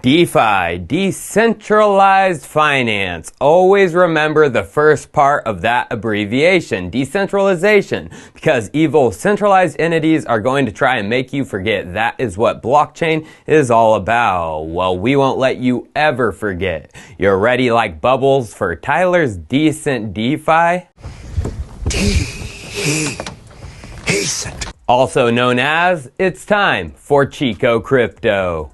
DeFi, Decentralized Finance. Always remember the first part of that abbreviation, decentralization, because evil centralized entities are going to try and make you forget that is what blockchain is all about. Well, we won't let you ever forget. You're ready like bubbles for Tyler's Decent DeFi? Decent. Also known as, it's time for Chico Crypto.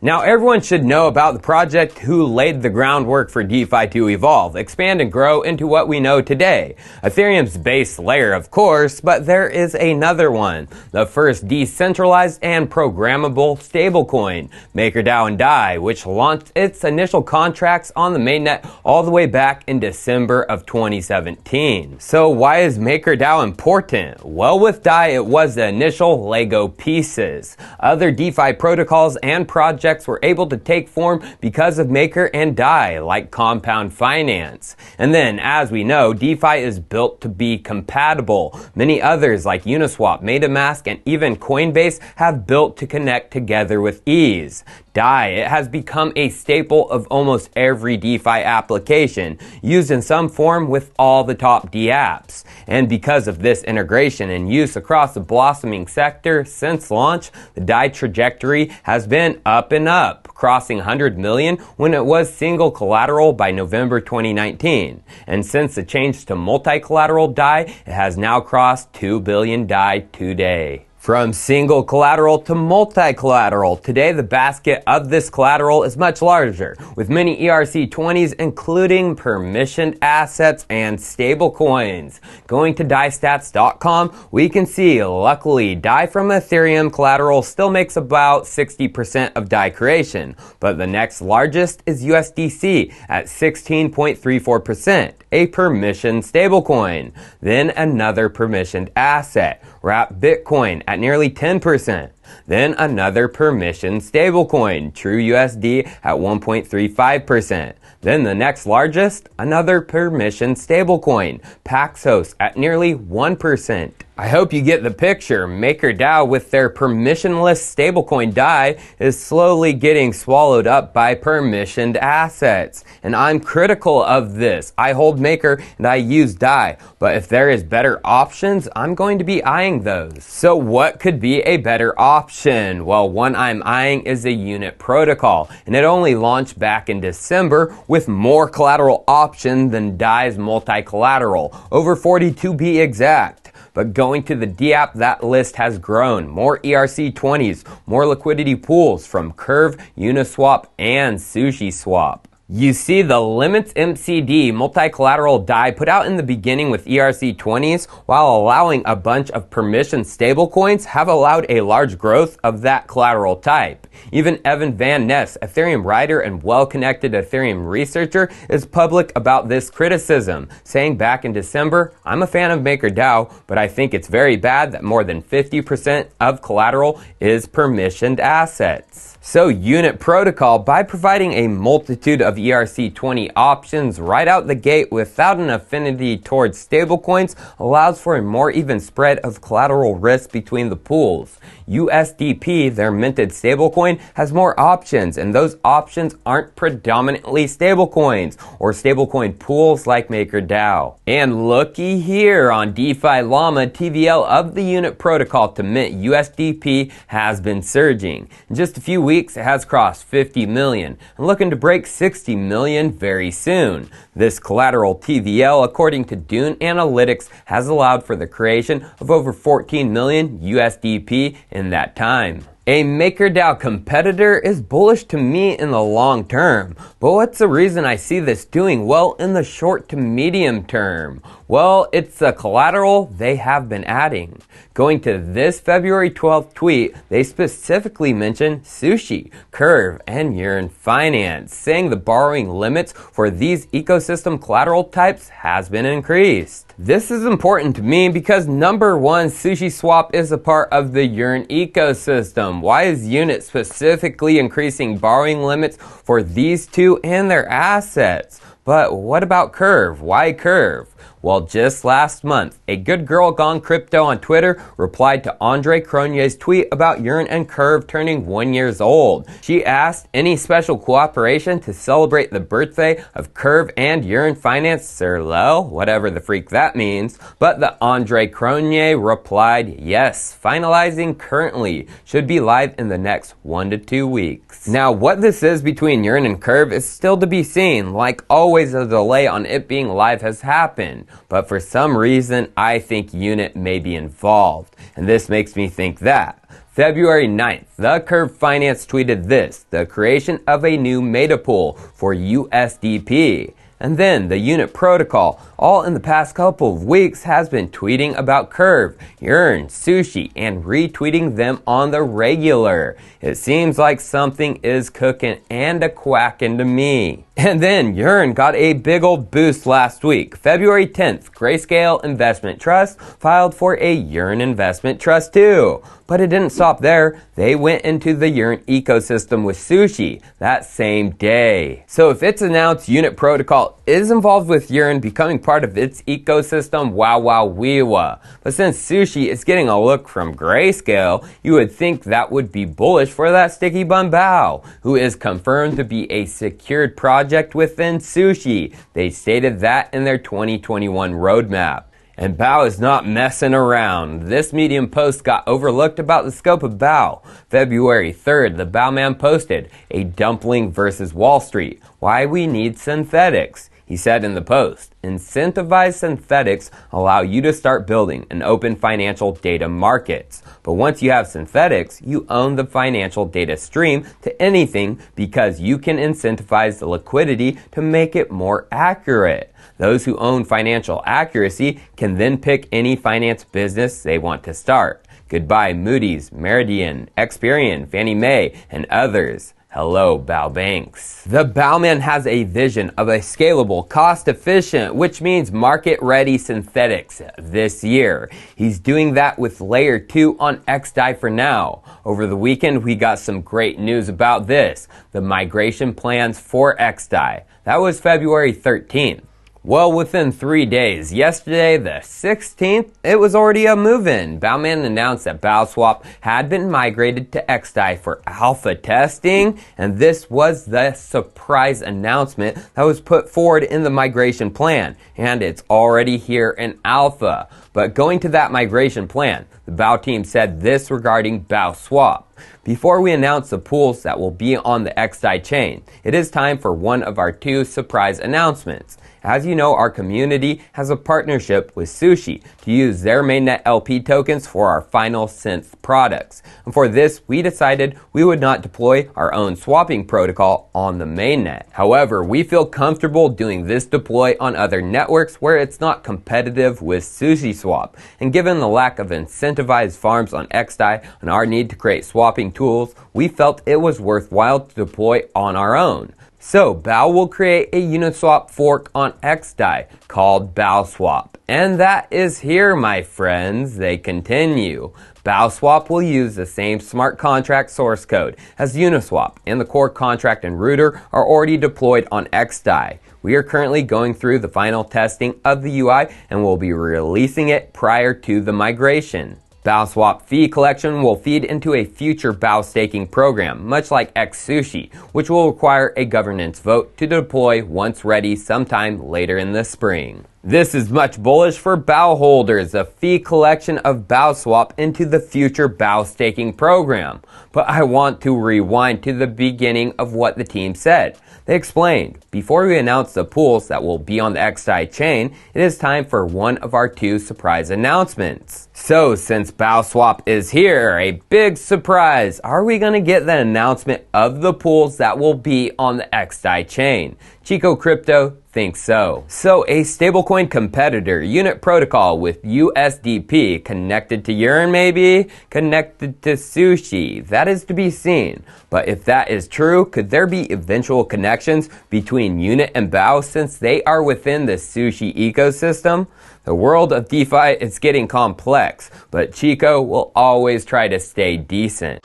Now everyone should know about the project who laid the groundwork for DeFi to evolve, expand, and grow into what we know today. Ethereum's base layer, of course, but there is another one. The first decentralized and programmable stablecoin, MakerDao and DAI, which launched its initial contracts on the mainnet all the way back in December of 2017. So why is MakerDao important? Well, with DAI, it was the initial Lego pieces. Other DeFi protocols and projects were able to take form because of Maker and DAI, like Compound.Finance. And then, as we know, DeFi is built to be compatible. Many others like Uniswap, MetaMask, and even Coinbase have built to connect together with ease. DAI, it has become a staple of almost every DeFi application, used in some form with all the top D apps. And because of this integration and use across the blossoming sector since launch, the DAI trajectory has been up and up, crossing 100 million when it was single collateral by November 2019. And since the change to multi-collateral DAI, it has now crossed 2 billion DAI today. From single collateral to multi-collateral, today the basket of this collateral is much larger, with many ERC20s including permissioned assets and stablecoins. Going to DAIstats.com, we can see, luckily, DAI from Ethereum collateral still makes about 60% of DAI creation, but the next largest is USDC at 16.34%, a permissioned stablecoin. Then another permissioned asset, Wrapped Bitcoin at nearly 10%. Then another permissioned stablecoin, TrueUSD at 1.35%. Then the next largest, another permissioned stablecoin, Paxos at nearly 1%. I hope you get the picture. MakerDao with their permissionless stablecoin DAI is slowly getting swallowed up by permissioned assets. And I'm critical of this. I hold Maker and I use DAI, but if there is better options, I'm going to be eyeing those. So what could be a better option? Well, one I'm eyeing is a unit protocol, and it only launched back in December with more collateral option than DAI's multi-collateral, over 40 to be exact. But going to the D app, that list has grown. More ERC20s, more liquidity pools from Curve, Uniswap, and Sushiswap. You see, the Limits MCD multi-collateral DAI put out in the beginning with ERC20s, while allowing a bunch of permissioned stablecoins, have allowed a large growth of that collateral type. Even Evan Van Ness, Ethereum writer and well-connected Ethereum researcher, is public about this criticism, saying back in December, "I'm a fan of MakerDao, but I think it's very bad that more than 50% of collateral is permissioned assets." So Unit Protocol, by providing a multitude of ERC20 options right out the gate without an affinity towards stablecoins, allows for a more even spread of collateral risk between the pools. USDP, their minted stablecoin, has more options, and those options aren't predominantly stablecoins or stablecoin pools like MakerDao. And looky here, on DeFi Llama, TVL of the Unit Protocol to mint USDP has been surging. In just a few weeks, it has crossed 50 million and looking to break 60 million very soon. This collateral TVL, according to Dune Analytics, has allowed for the creation of over 14 million USDP in that time. A MakerDao competitor is bullish to me in the long term, but what's the reason I see this doing well in the short to medium term? Well, it's the collateral they have been adding. Going to this February 12th tweet, they specifically mention Sushi, Curve, and Yearn Finance, saying the borrowing limits for these ecosystem collateral types has been increased. This is important to me because number one, Sushiswap is a part of the Yearn ecosystem. Why is Unit specifically increasing borrowing limits for these two and their assets? But what about Curve? Why Curve? Well, just last month, a good girl gone crypto on Twitter replied to Andre Cronje's tweet about Yearn and Curve turning 1 year old. She asked any special cooperation to celebrate the birthday of Curve and Yearn Finance Serlel, whatever the freak that means. But the Andre Cronje replied, yes, finalizing currently, should be live in the next 1 to 2 weeks. Now, what this is between Yearn and Curve is still to be seen. Like always, a delay on it being live has happened. But for some reason, I think Unit may be involved. And this makes me think that. February 9th, the Curve Finance tweeted this, the creation of a new meta pool for USDP. And then the Unit protocol, all in the past couple of weeks, has been tweeting about Curve, Yearn, Sushi, and retweeting them on the regular. It seems like something is cooking and a quacking to me. And then Yearn got a big old boost last week. February 10th, Grayscale Investment Trust filed for a Yearn Investment Trust too. But it didn't stop there. They went into the Yearn ecosystem with Sushi that same day. So if it's announced Unit Protocol is involved with Yearn becoming part of its ecosystem, wow wow wee wah. But since Sushi is getting a look from Grayscale, you would think that would be bullish for that sticky bun Bao, who is confirmed to be a secured project within Sushi. They stated that in their 2021 roadmap. And Bao is not messing around. This Medium post got overlooked about the scope of Bao. February 3rd, the Bao man posted, a dumpling versus Wall Street, why we need synthetics. He said in the post, incentivized synthetics allow you to start building and open financial data markets. But once you have synthetics, you own the financial data stream to anything because you can incentivize the liquidity to make it more accurate. Those who own financial accuracy can then pick any finance business they want to start. Goodbye Moody's, Meridian, Experian, Fannie Mae, and others. Hello, Bao Banks. The Bao man has a vision of a scalable, cost-efficient, which means market-ready synthetics this year. He's doing that with Layer 2 on XDAI for now. Over the weekend, we got some great news about this, the migration plans for XDAI. That was February 13th. Well, within 3 days, yesterday the 16th, it was already a move-in. Baoman announced that Baoswap had been migrated to XDAI for alpha testing, and this was the surprise announcement that was put forward in the migration plan, and it's already here in alpha. But going to that migration plan, the Bao team said this regarding Baoswap. Before we announce the pools that will be on the XDAI chain, it is time for one of our 2 surprise announcements. As you know, our community has a partnership with Sushi to use their mainnet LP tokens for our final synth products. And for this, we decided we would not deploy our own swapping protocol on the mainnet. However, we feel comfortable doing this deploy on other networks where it's not competitive with Sushiswap. And given the lack of incentivized farms on XDAI and our need to create swapping tools, we felt it was worthwhile to deploy on our own. So Bao will create a Uniswap fork on XDAI called Baoswap. And that is here, my friends. They continue. Baoswap will use the same smart contract source code as Uniswap, and the core contract and router are already deployed on XDAI. We are currently going through the final testing of the UI and will be releasing it prior to the migration. Baoswap fee collection will feed into a future Bao staking program, much like XSushi, which will require a governance vote to deploy once ready sometime later in the spring. This is much bullish for Bao holders, a fee collection of Baoswap into the future Bao staking program. But I want to rewind to the beginning of what the team said. They explained, before we announce the pools that will be on the XDAI chain, it is time for one of our 2 surprise announcements. So since Baoswap is here, a big surprise, are we going to get the announcement of the pools that will be on the XDAI chain? Chico Crypto thinks so. So a stablecoin competitor, Unit Protocol with USDP, connected to Yearn maybe? Connected to Sushi? That is to be seen. But if that is true, could there be eventual connections between Unit and Bao since they are within the Sushi ecosystem? The world of DeFi is getting complex, but Chico will always try to stay decent.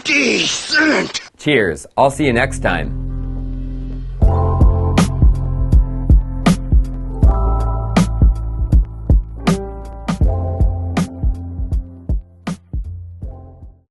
Decent! Cheers. I'll see you next time.